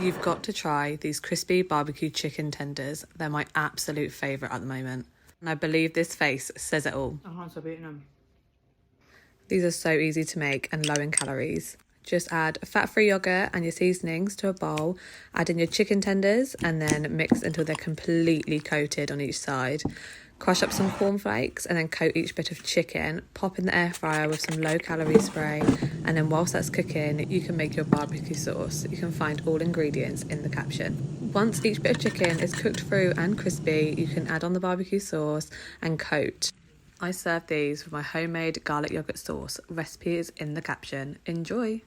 You've got to try these crispy barbecue chicken tenders. They're my absolute favourite at the moment. And I believe this face says it all. I can't stop eating them. These are so easy to make and low in calories. Just add fat-free yogurt and your seasonings to a bowl, add in your chicken tenders and then mix until they're completely coated on each side. Crush up some cornflakes and then coat each bit of chicken, pop in the air fryer with some low-calorie spray, and then whilst that's cooking, you can make your barbecue sauce. You can find all ingredients in the caption. Once each bit of chicken is cooked through and crispy, you can add on the barbecue sauce and coat. I serve these with my homemade garlic yogurt sauce. Recipe is in the caption. Enjoy!